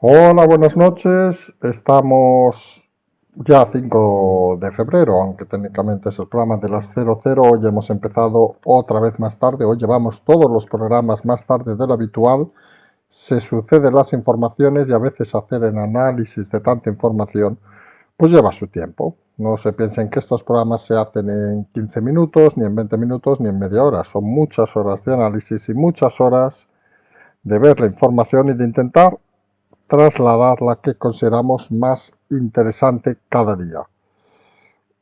Hola, buenas noches. Estamos ya a 5 de febrero, aunque técnicamente es el programa de las 00. Hoy hemos empezado otra vez más tarde. Hoy llevamos todos los programas más tarde de lo habitual. Se suceden las informaciones y a veces hacer el análisis de tanta información pues lleva su tiempo. No se piensen que estos programas se hacen en 15 minutos, ni en 20 minutos, ni en media hora. Son muchas horas de análisis y muchas horas de ver la información y de intentar trasladar la que consideramos más interesante cada día.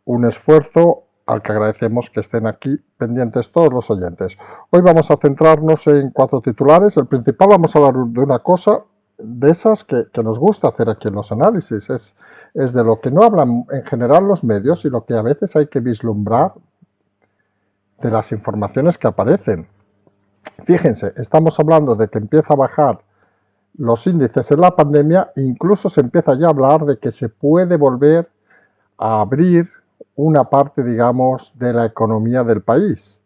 Un esfuerzo al que agradecemos que estén aquí pendientes todos los oyentes. Hoy vamos a centrarnos en 4 titulares. El principal, vamos a hablar de una cosa de esas que nos gusta hacer aquí en los análisis. Es de lo que no hablan en general los medios y lo que a veces hay que vislumbrar de las informaciones que aparecen. Fíjense, estamos hablando de que empieza a bajar los índices en la pandemia, incluso se empieza ya a hablar de que se puede volver a abrir una parte, digamos, de la economía del país.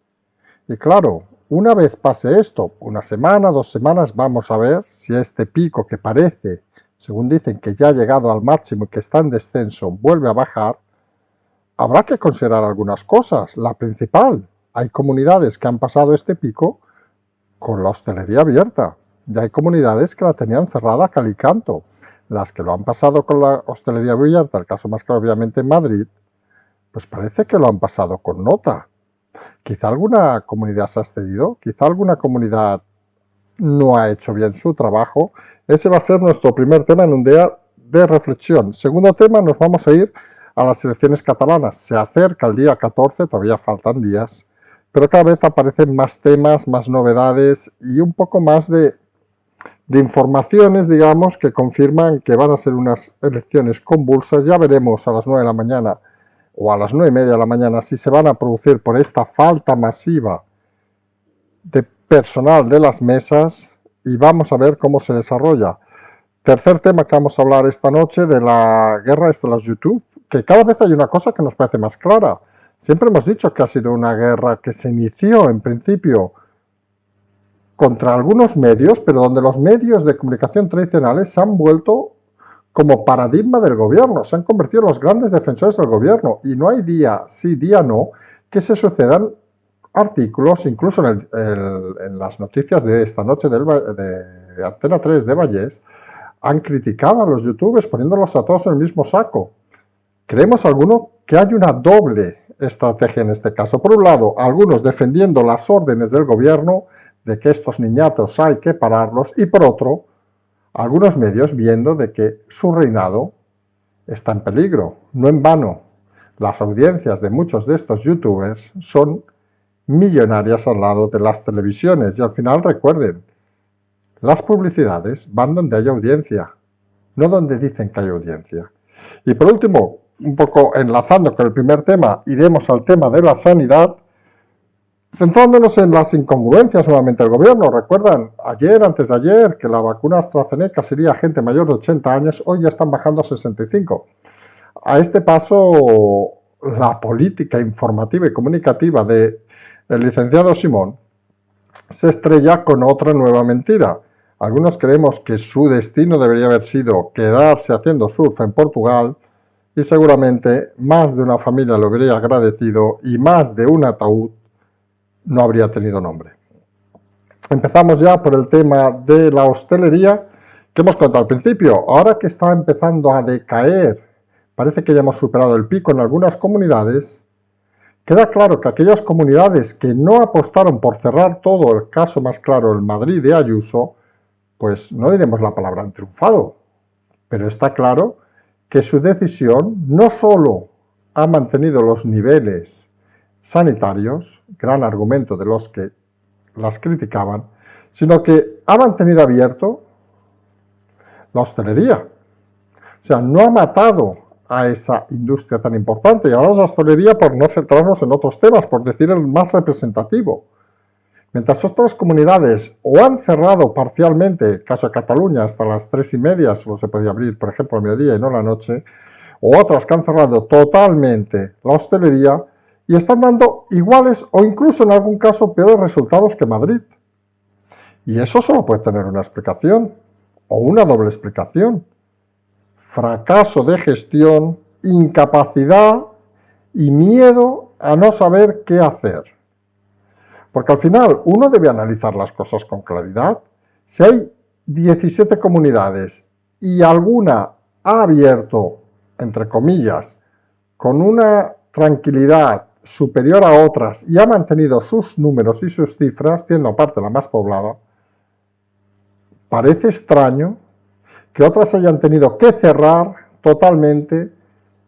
Y claro, una vez pase esto, una semana, 2 semanas, vamos a ver si este pico que parece, según dicen, que ya ha llegado al máximo y que está en descenso, vuelve a bajar. Habrá que considerar algunas cosas. La principal, hay comunidades que han pasado este pico con la hostelería abierta. Ya hay comunidades que la tenían cerrada a cal y canto. Las que lo han pasado con la hostelería abierta, el caso más claro obviamente en Madrid, pues parece que lo han pasado con nota. Quizá alguna comunidad se ha excedido, quizá alguna comunidad no ha hecho bien su trabajo. Ese va a ser nuestro primer tema en un día de reflexión. Segundo tema, nos vamos a ir a las elecciones catalanas. Se acerca el día 14, todavía faltan días, pero cada vez aparecen más temas, más novedades y un poco más de informaciones, digamos, que confirman que van a ser unas elecciones convulsas. Ya veremos a las 9 de la mañana o a las 9:30 de la mañana si se van a producir por esta falta masiva de personal de las mesas y vamos a ver cómo se desarrolla. Tercer tema que vamos a hablar esta noche, de la guerra de los YouTube, que cada vez hay una cosa que nos parece más clara. Siempre hemos dicho que ha sido una guerra que se inició en principio contra algunos medios, pero donde los medios de comunicación tradicionales se han vuelto como paradigma del gobierno, se han convertido en los grandes defensores del gobierno y no hay día sí, día no, que se sucedan artículos, incluso en las noticias de esta noche de Antena 3 de Vallés, han criticado a los youtubers poniéndolos a todos en el mismo saco. Creemos algunos que hay una doble estrategia en este caso. Por un lado, algunos defendiendo las órdenes del gobierno de que estos niñatos hay que pararlos, y por otro, algunos medios viendo de que su reinado está en peligro. No en vano, las audiencias de muchos de estos youtubers son millonarias al lado de las televisiones y al final recuerden, las publicidades van donde hay audiencia, no donde dicen que hay audiencia. Y por último, un poco enlazando con el primer tema, iremos al tema de la sanidad, centrándonos en las incongruencias nuevamente del gobierno. Recuerdan, ayer, antes de ayer, que la vacuna AstraZeneca sería a gente mayor de 80 años, hoy ya están bajando a 65. A este paso, la política informativa y comunicativa del licenciado Simón se estrella con otra nueva mentira. Algunos creemos que su destino debería haber sido quedarse haciendo surf en Portugal y seguramente más de una familia lo habría agradecido y más de un ataúd no habría tenido nombre. Empezamos ya por el tema de la hostelería que hemos contado al principio. Ahora que está empezando a decaer, parece que ya hemos superado el pico en algunas comunidades, queda claro que aquellas comunidades que no apostaron por cerrar todo, el caso más claro, el Madrid de Ayuso, pues no diremos la palabra han triunfado, pero está claro que su decisión no solo ha mantenido los niveles sanitarios, gran argumento de los que las criticaban, sino que ha mantenido abierto la hostelería. O sea, no ha matado a esa industria tan importante. Y hablamos de hostelería por no centrarnos en otros temas, por decir el más representativo. Mientras otras comunidades o han cerrado parcialmente, caso de Cataluña, hasta las 3:30, solo se podía abrir, por ejemplo, al mediodía y no a la noche, o otras que han cerrado totalmente la hostelería y están dando iguales o incluso en algún caso peores resultados que Madrid. Y eso solo puede tener una explicación. o una doble explicación. Fracaso de gestión, incapacidad y miedo a no saber qué hacer. Porque al final uno debe analizar las cosas con claridad. Si hay 17 comunidades y alguna ha abierto, entre comillas, con una tranquilidad superior a otras y ha mantenido sus números y sus cifras, siendo aparte la más poblada, parece extraño que otras hayan tenido que cerrar totalmente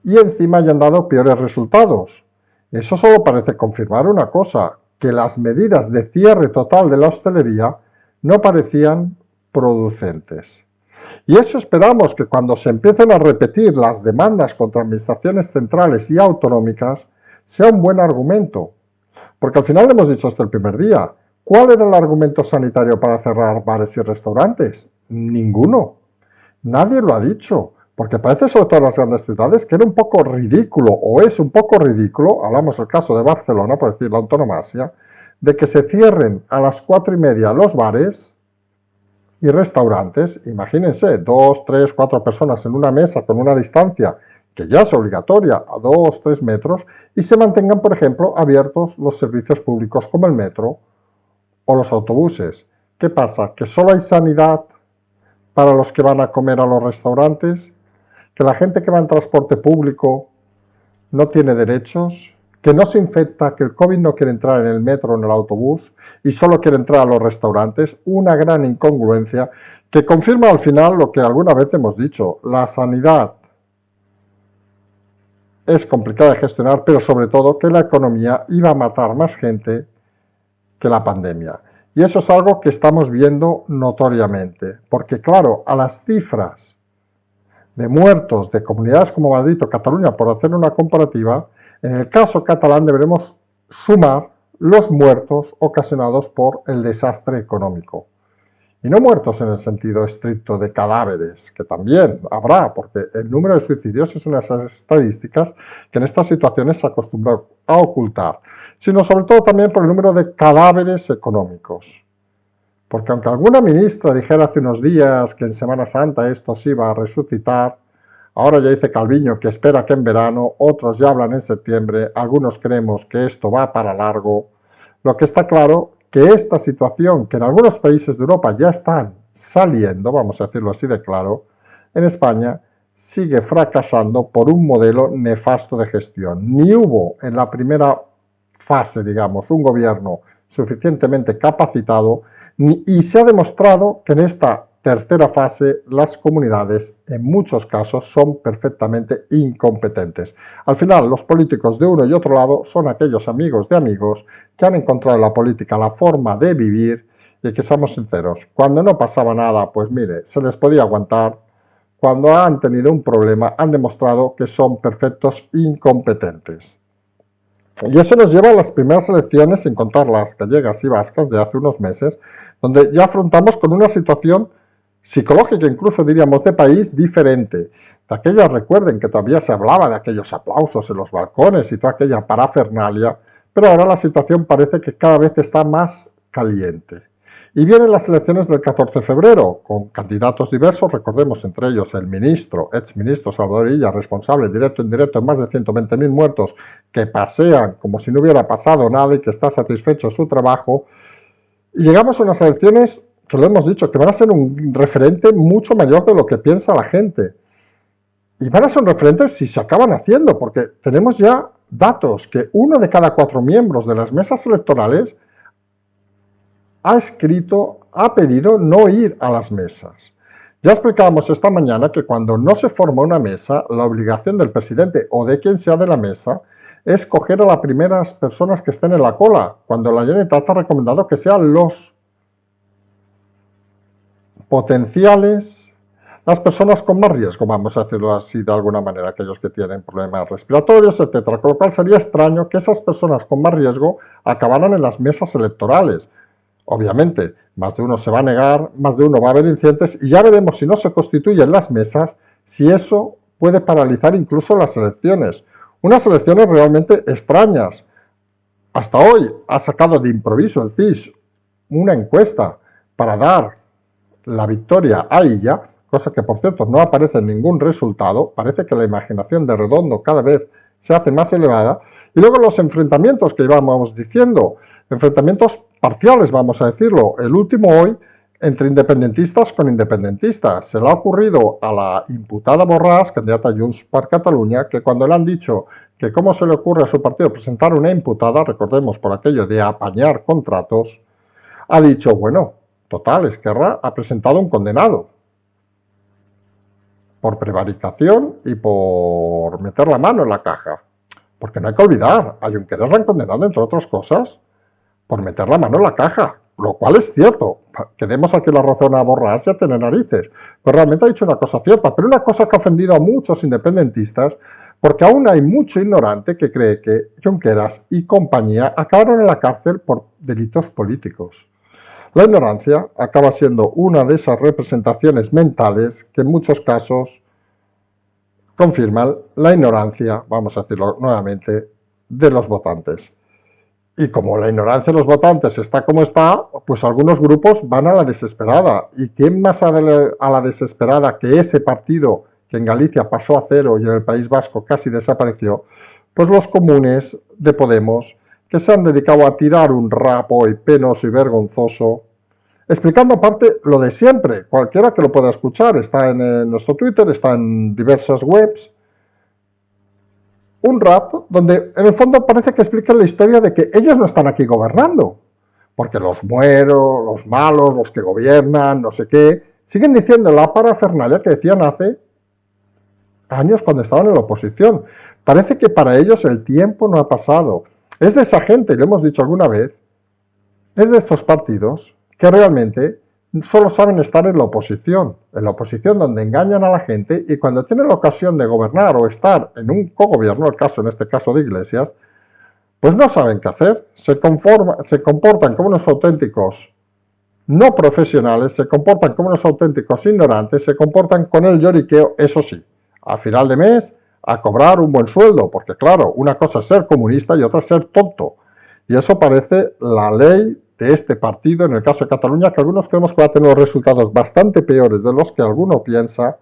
y encima hayan dado peores resultados. Eso solo parece confirmar una cosa, que las medidas de cierre total de la hostelería no parecían producentes. Y eso esperamos que cuando se empiecen a repetir las demandas contra administraciones centrales y autonómicas sea un buen argumento. Porque al final hemos dicho hasta el primer día, ¿cuál era el argumento sanitario para cerrar bares y restaurantes? Ninguno. Nadie lo ha dicho, porque parece sobre todo en las grandes ciudades que era un poco ridículo, o es un poco ridículo, hablamos del caso de Barcelona, por decir la antonomasia, de que se cierren a las 4:30 los bares y restaurantes. Imagínense, 2, 3, 4 personas en una mesa con una distancia que ya es obligatoria a 2, 3 metros y se mantengan, por ejemplo, abiertos los servicios públicos como el metro o los autobuses. ¿Qué pasa? ¿Que solo hay sanidad para los que van a comer a los restaurantes? ¿Que la gente que va en transporte público no tiene derechos? ¿Que no se infecta, que el COVID no quiere entrar en el metro o en el autobús y solo quiere entrar a los restaurantes? Una gran incongruencia que confirma al final lo que alguna vez hemos dicho. La sanidad es complicada de gestionar, pero sobre todo que la economía iba a matar más gente que la pandemia. Y eso es algo que estamos viendo notoriamente, porque claro, a las cifras de muertos de comunidades como Madrid o Cataluña, por hacer una comparativa, en el caso catalán deberemos sumar los muertos ocasionados por el desastre económico. Y no muertos en el sentido estricto de cadáveres, que también habrá, porque el número de suicidios es una de esas estadísticas que en estas situaciones se acostumbra a ocultar, sino sobre todo también por el número de cadáveres económicos. Porque aunque alguna ministra dijera hace unos días que en Semana Santa esto se iba a resucitar, ahora ya dice Calviño que espera que en verano, otros ya hablan en septiembre, algunos creemos que esto va para largo. Lo que está claro que esta situación, que en algunos países de Europa ya están saliendo, vamos a decirlo así de claro, en España sigue fracasando por un modelo nefasto de gestión. Ni hubo en la primera fase, digamos, un gobierno suficientemente capacitado y se ha demostrado que en esta tercera fase las comunidades en muchos casos son perfectamente incompetentes. Al final los políticos de uno y otro lado son aquellos amigos de amigos que han encontrado en la política la forma de vivir y que seamos sinceros, cuando no pasaba nada, pues mire, se les podía aguantar. Cuando han tenido un problema han demostrado que son perfectos incompetentes. Y eso nos lleva a las primeras elecciones, sin contar las gallegas y vascas de hace unos meses, donde ya afrontamos con una situación psicológica, incluso diríamos de país, diferente. De aquellas, recuerden que todavía se hablaba de aquellos aplausos en los balcones y toda aquella parafernalia, pero ahora la situación parece que cada vez está más caliente. Y vienen las elecciones del 14 de febrero, con candidatos diversos, recordemos entre ellos el ministro, exministro Salvador Illa, responsable directo e indirecto de más de 120.000 muertos, que pasean como si no hubiera pasado nada y que está satisfecho de su trabajo. Y llegamos a unas elecciones que lo hemos dicho, que van a ser un referente mucho mayor de lo que piensa la gente. Y van a ser un referente si se acaban haciendo, porque tenemos ya datos que 1 de cada 4 miembros de las mesas electorales ha pedido no ir a las mesas. Ya explicábamos esta mañana que cuando no se forma una mesa, la obligación del presidente o de quien sea de la mesa es coger a las primeras personas que estén en la cola, cuando la Generalitat ha recomendado que sean los potenciales, las personas con más riesgo, vamos a decirlo así de alguna manera, aquellos que tienen problemas respiratorios, etcétera. Con lo cual sería extraño que esas personas con más riesgo acabaran en las mesas electorales. Obviamente, más de uno se va a negar, más de uno va a haber incidentes y ya veremos si no se constituyen las mesas, si eso puede paralizar incluso las elecciones. Unas elecciones realmente extrañas. Hasta hoy ha sacado de improviso el CIS una encuesta para dar la victoria a ella, cosa que por cierto no aparece en ningún resultado, parece que la imaginación de Redondo cada vez se hace más elevada, y luego los enfrentamientos que íbamos diciendo, enfrentamientos parciales, vamos a decirlo, el último hoy entre independentistas con independentistas. Se le ha ocurrido a la imputada Borràs, candidata a Junts per Catalunya, que cuando le han dicho que cómo se le ocurre a su partido presentar una imputada, recordemos por aquello de apañar contratos, ha dicho, bueno, total, Esquerra ha presentado un condenado por prevaricación y por meter la mano en la caja. Porque no hay que olvidar, a Junqueras la han condenado, entre otras cosas, por meter la mano en la caja, lo cual es cierto. Que demos aquí la razón a Borràs ya tiene narices. Pero realmente ha dicho una cosa cierta, pero una cosa que ha ofendido a muchos independentistas, porque aún hay mucho ignorante que cree que Junqueras y compañía acabaron en la cárcel por delitos políticos. La ignorancia acaba siendo una de esas representaciones mentales que en muchos casos confirman la ignorancia, vamos a decirlo nuevamente, de los votantes. Y como la ignorancia de los votantes está como está, pues algunos grupos van a la desesperada. ¿Y quién más a la desesperada que ese partido que en Galicia pasó a cero y en el País Vasco casi desapareció? Pues los comunes de Podemos, que se han dedicado a tirar un rap hoy penoso y vergonzoso, explicando aparte lo de siempre. Cualquiera que lo pueda escuchar, está en nuestro Twitter, está en diversas webs. Un rap donde en el fondo parece que explican la historia de que ellos no están aquí gobernando, porque los mueros, los malos, los que gobiernan, no sé qué, siguen diciendo la parafernalia que decían hace años cuando estaban en la oposición. Parece que para ellos el tiempo no ha pasado. Es de esa gente, y lo hemos dicho alguna vez, es de estos partidos que realmente solo saben estar en la oposición donde engañan a la gente, y cuando tienen la ocasión de gobernar o estar en un cogobierno, en este caso de Iglesias, pues no saben qué hacer, se comportan como unos auténticos no profesionales, se comportan como unos auténticos ignorantes, se comportan con el lloriqueo, eso sí, a final de mes, a cobrar un buen sueldo, porque claro, una cosa es ser comunista y otra es ser tonto, y eso parece la ley de este partido, en el caso de Cataluña, que algunos creemos que va a tener resultados bastante peores de los que alguno piensa,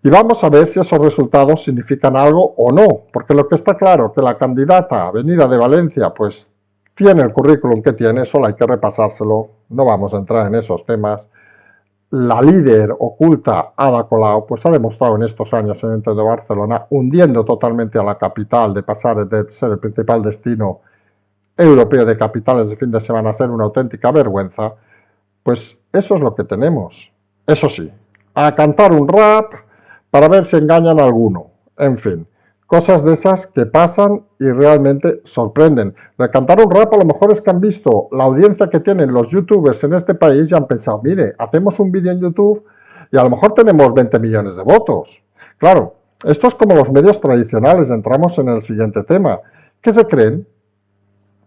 y vamos a ver si esos resultados significan algo o no, porque lo que está claro que la candidata venida de Valencia, pues tiene el currículum que tiene, solo hay que repasárselo, no vamos a entrar en esos temas. La líder oculta, Ada Colau, pues ha demostrado en estos años en el Centro de Barcelona, hundiendo totalmente a la capital, de pasar de ser el principal destino europeo de capitales de fin de semana a ser una auténtica vergüenza, pues eso es lo que tenemos. Eso sí, a cantar un rap para ver si engañan a alguno. En fin, cosas de esas que pasan y realmente sorprenden. De cantar un rap a lo mejor es que han visto la audiencia que tienen los youtubers en este país y han pensado, mire, hacemos un vídeo en YouTube y a lo mejor tenemos 20 millones de votos. Claro, esto es como los medios tradicionales, entramos en el siguiente tema, que se creen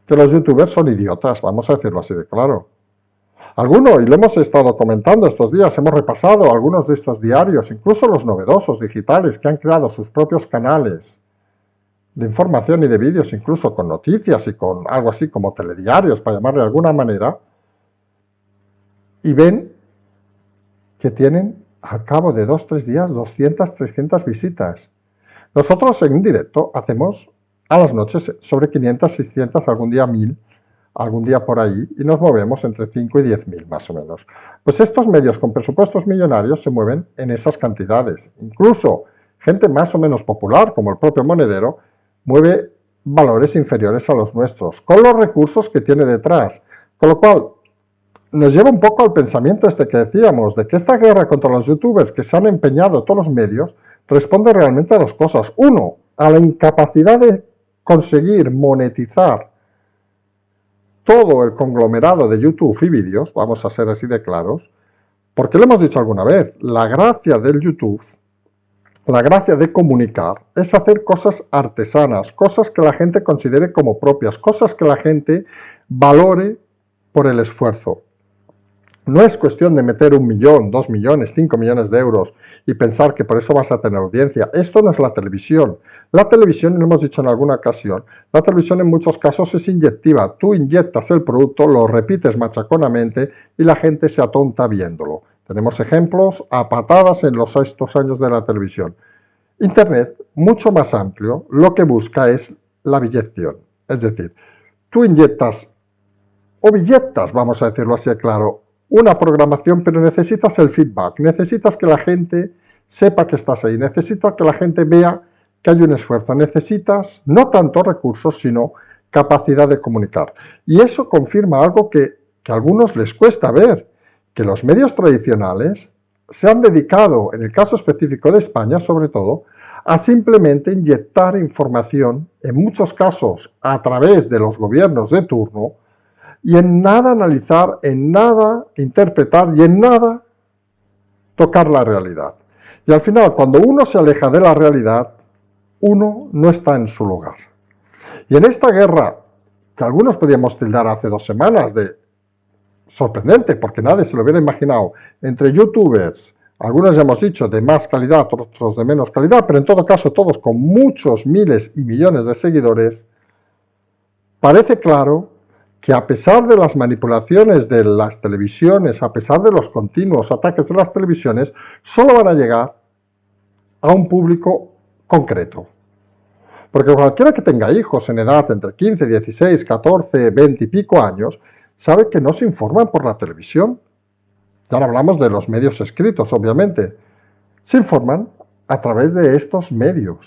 que los youtubers son idiotas, vamos a decirlo así de claro. Algunos, y lo hemos estado comentando estos días, hemos repasado algunos de estos diarios, incluso los novedosos digitales que han creado sus propios canales de información y de vídeos, incluso con noticias y con algo así como telediarios, para llamarle de alguna manera, y ven que tienen al cabo de 2 o 3 días 200, 300 visitas. Nosotros en directo hacemos a las noches sobre 500, 600, algún día 1000, algún día por ahí, y nos movemos entre 5 y 10.000 más o menos. Pues estos medios con presupuestos millonarios se mueven en esas cantidades. Incluso gente más o menos popular, como el propio Monedero, mueve valores inferiores a los nuestros, con los recursos que tiene detrás. Con lo cual, nos lleva un poco al pensamiento este que decíamos, de que esta guerra contra los youtubers que se han empeñado todos los medios, responde realmente a 2 cosas. Uno, a la incapacidad de conseguir monetizar todo el conglomerado de YouTube y vídeos, vamos a ser así de claros, porque lo hemos dicho alguna vez, la gracia del YouTube, la gracia de comunicar, es hacer cosas artesanas, cosas que la gente considere como propias, cosas que la gente valore por el esfuerzo. No es cuestión de meter 1 millón, 2 millones, 5 millones de euros y pensar que por eso vas a tener audiencia. Esto no es la televisión. La televisión, lo hemos dicho en alguna ocasión, la televisión en muchos casos es inyectiva. Tú inyectas el producto, lo repites machaconamente y la gente se atonta viéndolo. Tenemos ejemplos a patadas en estos años de la televisión. Internet, mucho más amplio, lo que busca es la billeción. Es decir, tú inyectas, vamos a decirlo así claro, una programación, pero necesitas el feedback, necesitas que la gente sepa que estás ahí, necesitas que la gente vea que hay un esfuerzo, necesitas no tanto recursos, sino capacidad de comunicar. Y eso confirma algo que a algunos les cuesta ver, que los medios tradicionales se han dedicado, en el caso específico de España sobre todo, a simplemente inyectar información, en muchos casos a través de los gobiernos de turno, y en nada analizar, en nada interpretar y en nada tocar la realidad. Y al final, cuando uno se aleja de la realidad, uno no está en su lugar. Y en esta guerra, que algunos podíamos tildar hace 2 semanas de sorprendente, porque nadie se lo hubiera imaginado, entre youtubers, algunos ya hemos dicho de más calidad, otros de menos calidad, pero en todo caso todos con muchos miles y millones de seguidores, parece claro que a pesar de las manipulaciones de las televisiones, a pesar de los continuos ataques de las televisiones, solo van a llegar a un público concreto. Porque cualquiera que tenga hijos en edad entre 15, 16, 14, 20 y pico años, sabe que no se informan por la televisión. Ya no hablamos de los medios escritos, obviamente. Se informan a través de estos medios.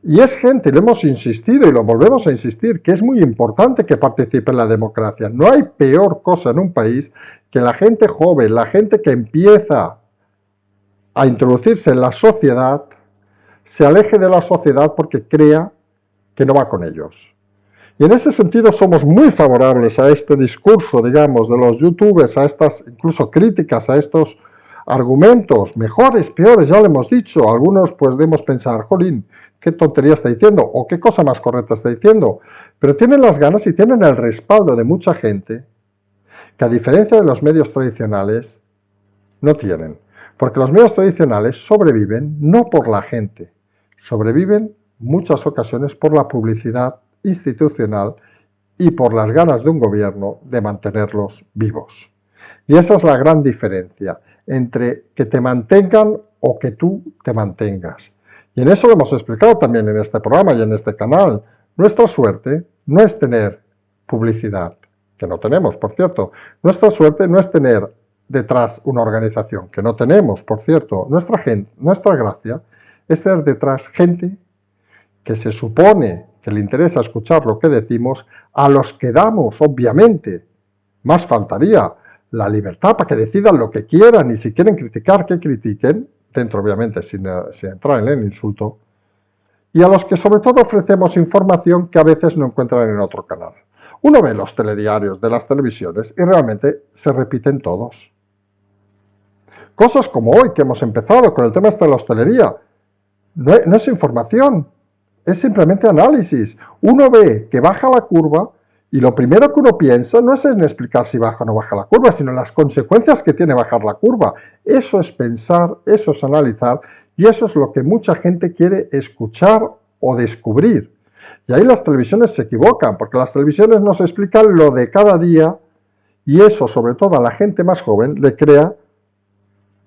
Y es gente, lo hemos insistido y lo volvemos a insistir, que es muy importante que participe en la democracia. No hay peor cosa en un país que la gente joven, la gente que empieza a introducirse en la sociedad, se aleje de la sociedad porque crea que no va con ellos. Y en ese sentido somos muy favorables a este discurso, digamos, de los youtubers, a estas incluso críticas, a estos argumentos, mejores, peores, ya lo hemos dicho. Algunos pues debemos pensar, jolín, qué tontería está diciendo o qué cosa más correcta está diciendo. Pero tienen las ganas y tienen el respaldo de mucha gente que a diferencia de los medios tradicionales no tienen. Porque los medios tradicionales sobreviven no por la gente, sobreviven muchas ocasiones por la publicidad institucional y por las ganas de un gobierno de mantenerlos vivos. Y esa es la gran diferencia entre que te mantengan o que tú te mantengas. Y en eso lo hemos explicado también en este programa y en este canal. Nuestra suerte no es tener publicidad, que no tenemos, por cierto. Nuestra suerte no es tener detrás una organización, que no tenemos, por cierto. Nuestra gracia es tener detrás gente que se supone que le interesa escuchar lo que decimos, a los que damos, obviamente, más faltaría, la libertad para que decidan lo que quieran y si quieren criticar, que critiquen, dentro obviamente sin entrar en el insulto, y a los que sobre todo ofrecemos información que a veces no encuentran en otro canal. Uno ve los telediarios de las televisiones y realmente se repiten todos. Cosas como hoy que hemos empezado con el tema de la hostelería, no es información, es simplemente análisis. Uno ve que baja la curva y lo primero que uno piensa no es en explicar si baja o no baja la curva, sino en las consecuencias que tiene bajar la curva. Eso es pensar, eso es analizar y eso es lo que mucha gente quiere escuchar o descubrir. Y ahí las televisiones se equivocan, porque las televisiones nos explican lo de cada día y eso, sobre todo a la gente más joven, le crea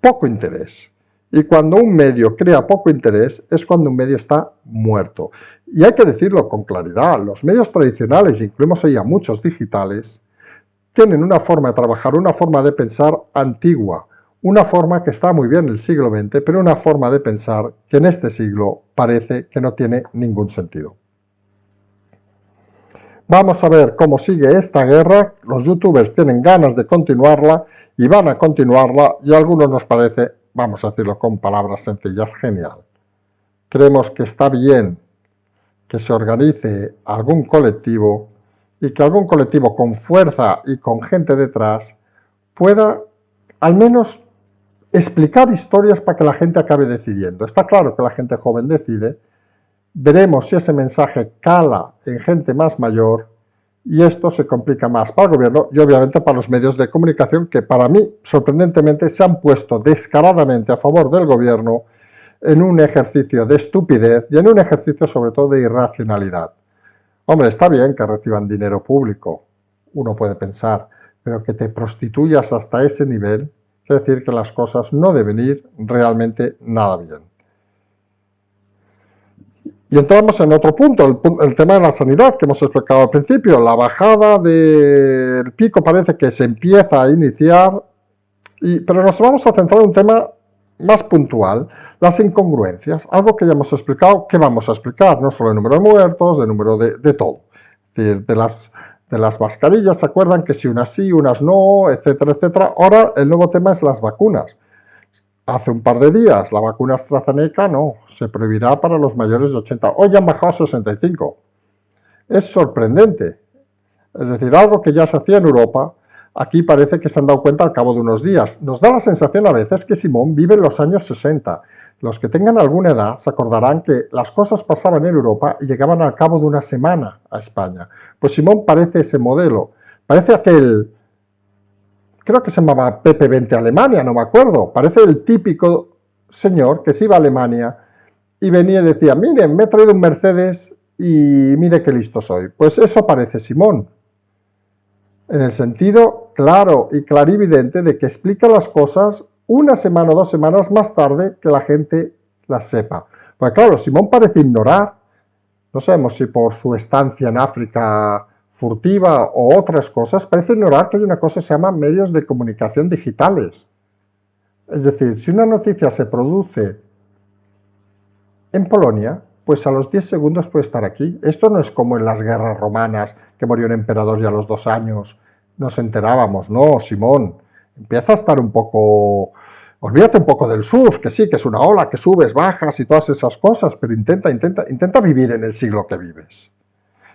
poco interés. Y cuando un medio crea poco interés es cuando un medio está muerto. Y hay que decirlo con claridad, los medios tradicionales, incluimos ahí a muchos digitales, tienen una forma de trabajar, una forma de pensar antigua, una forma que está muy bien en el siglo XX, pero una forma de pensar que en este siglo parece que no tiene ningún sentido. Vamos a ver cómo sigue esta guerra, los youtubers tienen ganas de continuarla y van a continuarla y a algunos nos parece, vamos a decirlo con palabras sencillas, genial. Creemos que está bien que se organice algún colectivo y que algún colectivo con fuerza y con gente detrás pueda al menos explicar historias para que la gente acabe decidiendo. Está claro que la gente joven decide, veremos si ese mensaje cala en gente más mayor Y esto se complica más para el gobierno y obviamente para los medios de comunicación que para mí, sorprendentemente, se han puesto descaradamente a favor del gobierno en un ejercicio de estupidez y en un ejercicio sobre todo de irracionalidad. Hombre, está bien que reciban dinero público, uno puede pensar, pero que te prostituyas hasta ese nivel, quiere decir que las cosas no deben ir realmente nada bien. Y entramos en otro punto, el tema de la sanidad que hemos explicado al principio. La bajada del pico parece que se empieza a iniciar, pero nos vamos a centrar en un tema más puntual, las incongruencias, algo que ya hemos explicado, que vamos a explicar, no solo el número de muertos, el número de todo. Es decir, de las mascarillas, ¿se acuerdan que si unas sí, unas no, etcétera, etcétera? Ahora el nuevo tema es las vacunas. Hace un par de días la vacuna AstraZeneca no, se prohibirá para los mayores de 80. Hoy han bajado a 65. Es sorprendente. Es decir, algo que ya se hacía en Europa, aquí parece que se han dado cuenta al cabo de unos días. Nos da la sensación a veces que Simón vive en los años 60. Los que tengan alguna edad se acordarán que las cosas pasaban en Europa y llegaban al cabo de una semana a España. Pues Simón parece ese modelo. Parece aquel... Creo que se llamaba Pepe Vente a Alemania, no me acuerdo. Parece el típico señor que se iba a Alemania y venía y decía, miren, me he traído un Mercedes y mire qué listo soy. Pues eso parece Simón. En el sentido claro y clarividente de que explica las cosas una semana o 2 semanas más tarde que la gente las sepa. Pues claro, Simón parece ignorar, no sabemos si por su estancia en África furtiva o otras cosas, parece ignorar que hay una cosa que se llama medios de comunicación digitales. Es decir, si una noticia se produce en Polonia, pues a los 10 segundos puede estar aquí. Esto no es como en las guerras romanas, que murió un emperador y a los 2 años nos enterábamos. No, Simón, empieza a estar un poco... Olvídate un poco del surf, que sí, que es una ola, que subes, bajas y todas esas cosas, pero intenta vivir en el siglo que vives.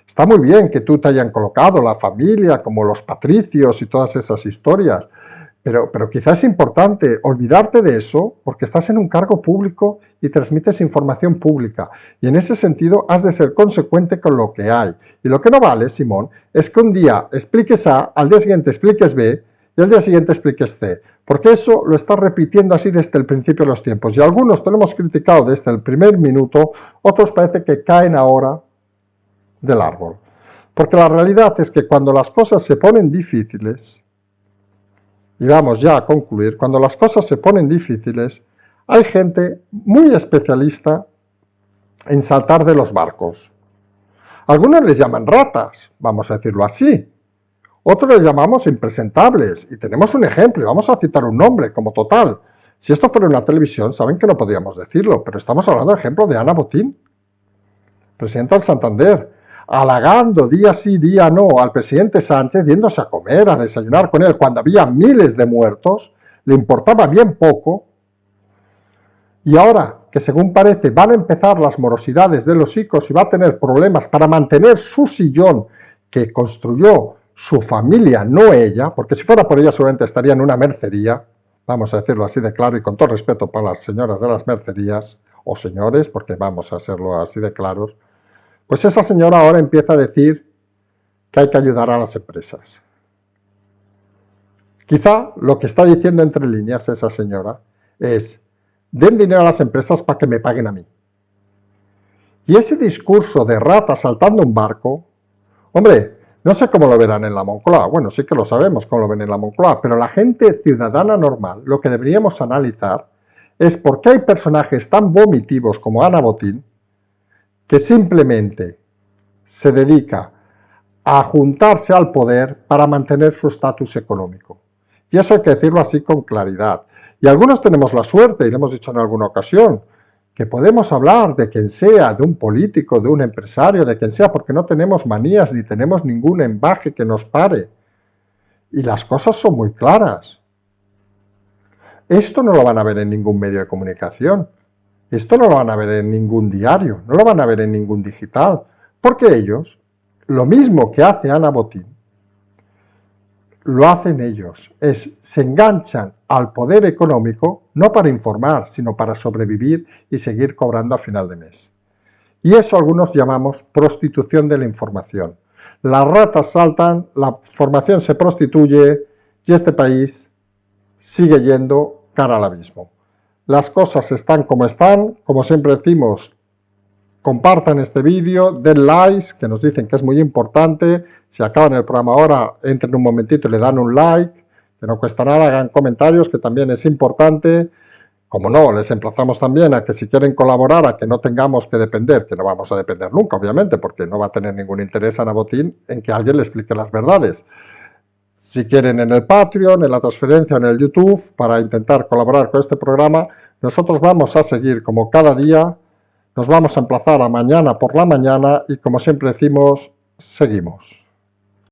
Está muy bien que tú te hayan colocado la familia, como los patricios y todas esas historias, pero quizás es importante olvidarte de eso porque estás en un cargo público y transmites información pública. Y en ese sentido has de ser consecuente con lo que hay. Y lo que no vale, Simón, es que un día expliques A, al día siguiente expliques B y al día siguiente expliques C. Porque eso lo estás repitiendo así desde el principio de los tiempos. Y algunos te lo hemos criticado desde el primer minuto, otros parece que caen ahora del árbol. Porque la realidad es que cuando las cosas se ponen difíciles, y vamos ya a concluir, cuando las cosas se ponen difíciles, hay gente muy especialista en saltar de los barcos. Algunos les llaman ratas, vamos a decirlo así. Otros les llamamos impresentables, y tenemos un ejemplo, y vamos a citar un nombre como Total. Si esto fuera una televisión, saben que no podríamos decirlo, pero estamos hablando, por ejemplo, de Ana Botín, presidenta del Santander, halagando día sí, día no al presidente Sánchez, yéndose a comer, a desayunar con él, cuando había miles de muertos, le importaba bien poco, y ahora que según parece van a empezar las morosidades de los ICOs y va a tener problemas para mantener su sillón que construyó su familia, no ella, porque si fuera por ella seguramente estaría en una mercería, vamos a decirlo así de claro y con todo respeto para las señoras de las mercerías, o señores, porque vamos a hacerlo así de claros, pues esa señora ahora empieza a decir que hay que ayudar a las empresas. Quizá lo que está diciendo entre líneas esa señora es, den dinero a las empresas para que me paguen a mí. Y ese discurso de rata saltando un barco, hombre, no sé cómo lo verán en la Moncloa, bueno, sí que lo sabemos cómo lo ven en la Moncloa, pero la gente ciudadana normal, lo que deberíamos analizar es por qué hay personajes tan vomitivos como Ana Botín, que simplemente se dedica a juntarse al poder para mantener su estatus económico. Y eso hay que decirlo así con claridad. Y algunos tenemos la suerte, y lo hemos dicho en alguna ocasión, que podemos hablar de quien sea, de un político, de un empresario, de quien sea, porque no tenemos manías ni tenemos ningún embaje que nos pare. Y las cosas son muy claras. Esto no lo van a ver en ningún medio de comunicación. Esto no lo van a ver en ningún diario, no lo van a ver en ningún digital, porque ellos, lo mismo que hace Ana Botín, lo hacen ellos, se enganchan al poder económico no para informar, sino para sobrevivir y seguir cobrando a final de mes. Y eso algunos llamamos prostitución de la información. las ratas saltan, la formación se prostituye y este país sigue yendo cara al abismo. Las cosas están como están, como siempre decimos, compartan este vídeo, den likes, que nos dicen que es muy importante. Si acaban el programa ahora, entren un momentito y le dan un like, que no cuesta nada, hagan comentarios, que también es importante. Como no, les emplazamos también a que si quieren colaborar, a que no tengamos que depender, que no vamos a depender nunca, obviamente, porque no va a tener ningún interés Ana Botín en que alguien le explique las verdades. Si quieren en el Patreon, en la transferencia, en el YouTube, para intentar colaborar con este programa, nosotros vamos a seguir como cada día, nos vamos a emplazar a mañana por la mañana y como siempre decimos, seguimos.